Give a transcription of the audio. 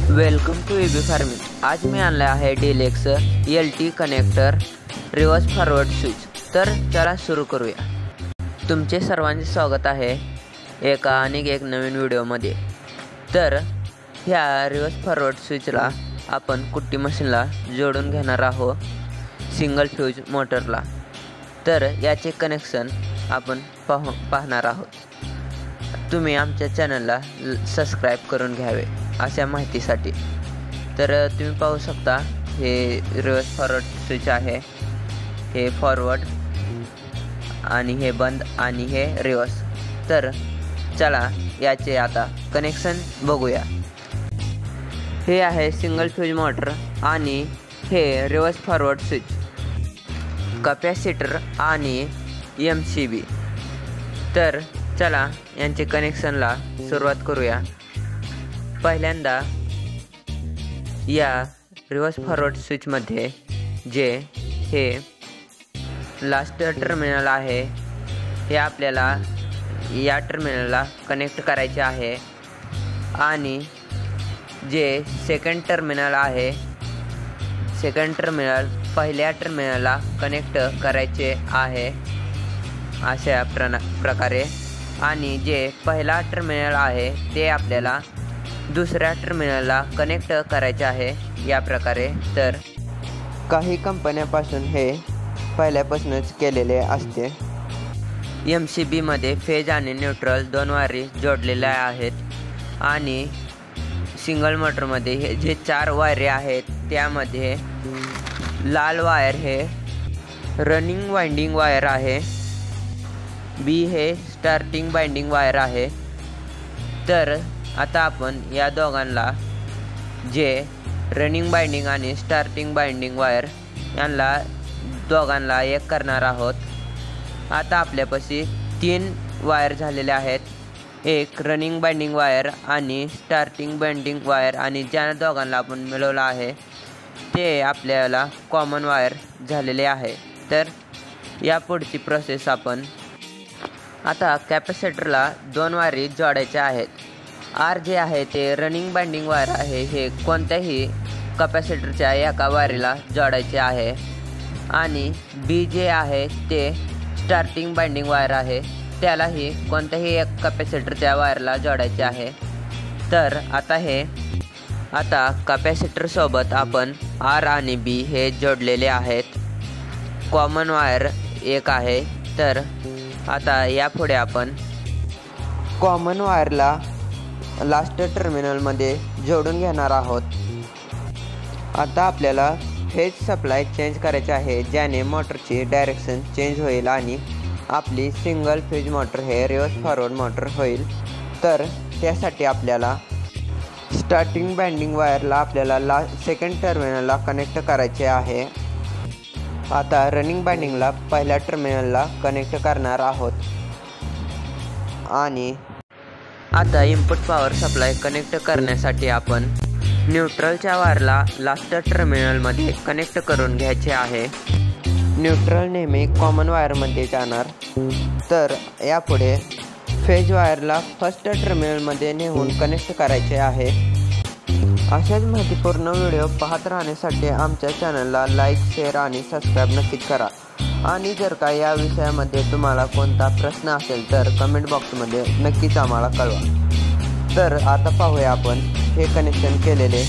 Welcome to AB farming. आज मी आणला आहे deluxe LT connector reverse forward switch. तर चला सुरू करूया। तुमचे सर्वांचे स्वागत आहे एक नवीन व्हिडिओमध्ये। तर ह्या रिव्हर्स फॉरवर्ड स्विचला आपण कुट्टी मशीनला जोडून घेणार आहोत सिंगल फ्यूज मोटरला। तर याचे कनेक्शन आपण पाहणार आहोत। तुम्ही आमच्या चॅनलला सबस्क्राईब करून घ्यावे अशा माहितीसाठी। तर तुम्ही पाहू शकता हे रिव्हर्स फॉरवर्ड स्विच आहे, हे फॉरवर्ड आणि हे बंद आणि हे रिव्हर्स। तर चला याचे आता कनेक्शन बघूया। हे आहे सिंगल फ्यूज मोटर आणि हे रिव्हर्स फॉरवर्ड स्विच, कॅपॅसिटर आणि MCB। तर चला यांचे कनेक्शनला सुरुवात करूया। पहिल्यांदा या रिव्हर्स फॉरवर्ड स्विचमध्ये जे हे लास्ट टर्मिनल आहे हे आपल्याला या टर्मिनलला कनेक्ट करायचे आहे आणि जे सेकंड टर्मिनल आहे सेकंड टर्मिनल पहिल्या टर्मिनलला कनेक्ट करायचे आहे अशा प्रकारे, आणि जे पहिला टर्मिनल आहे ते आपल्याला दुसऱ्या टर्मिनलला कनेक्ट करायचे आहे या प्रकारे। तर काही कंपन्यापासून हे पहिल्यापासूनच केलेले असते। MCB मध्ये फेज आणि न्यूट्रल दोन वायरी जोडलेल्या आहेत आणि सिंगल मोटरमध्ये हे जे 4 वायरी आहेत त्यामध्ये लाल वायर हे रनिंग वाइंडिंग वायर आहे, B हे स्टार्टिंग बाइंडिंग वायर आहे। तर आता आपण या दोघांना जे रनिंग बाइंडिंग आणि स्टार्टिंग बाइंडिंग वायर यांना दोघांना एक करणार आहोत। आता आपल्यापाशी 3 वायर झालेले आहेत, एक रनिंग बाइंडिंग वायर आणि स्टार्टिंग बाइंडिंग वायर, आणि ज्या दोघांना आपण मिळवलं आहे ते आपल्याला कॉमन वायर झालेले आहे। तर या पुढची प्रोसेस आपण आता कॅपॅसिटरला 2 वायरी जोडायच्या आहेत। R जे आहे ते रनिंग बाइंडिंग वायर आहे, हे कोणत्याही कॅपॅसिटरच्या एका वायरीला जोडायचे आहे, आणि B जे आहे ते स्टार्टिंग बाइंडिंग वायर आहे, त्यालाही कोणत्याही एक कॅपॅसिटरच्या वायरला जोडायचे आहे। तर आता कॅपॅसिटर सोबत आपण R आणि B हे जोडलेले आहेत, कॉमन वायर एक आहे। तर आता यापुढे आपण कॉमन वायरला लास्ट टर्मिनलमध्ये जोडून घेणार आहोत। आता आपल्याला फेज सप्लाय चेंज करायचे आहे, ज्याने मोटरची डायरेक्शन चेंज होईल आणि आपली सिंगल फेज मोटर हे रिव्हर्स फॉरवर्ड मोटर होईल। तर त्यासाठी आपल्याला स्टार्टिंग बाइंडिंग वायरला आपल्याला सेकंड टर्मिनलला कनेक्ट करायचे आहे। आता रनिंग बाइंडिंगला पहिल्या टर्मिनलला कनेक्ट करणार आहोत, आणि आता इनपुट पॉवर सप्लाय कनेक्ट करण्यासाठी आपण न्यूट्रलच्या वायरला लास्ट टर्मिनलमध्ये कनेक्ट करून घ्यायचे आहे। न्यूट्रल नेहमी कॉमन वायरमध्ये जाणार। तर यापुढे फेज वायरला फर्स्ट टर्मिनलमध्ये नेऊन कनेक्ट करायचे आहे। अशाच माहितीपूर्ण व्हिडिओ पाहत राहण्यासाठी आमच्या चॅनलला लाईक, शेअर आणि सबस्क्राईब नक्कीच करा। आणि जर का या विषयामध्ये तुम्हाला कोणता प्रश्न असेल तर कमेंट बॉक्समध्ये नक्कीच आम्हाला कळवा। तर आता पाहूया आपण हे कनेक्शन केलेले।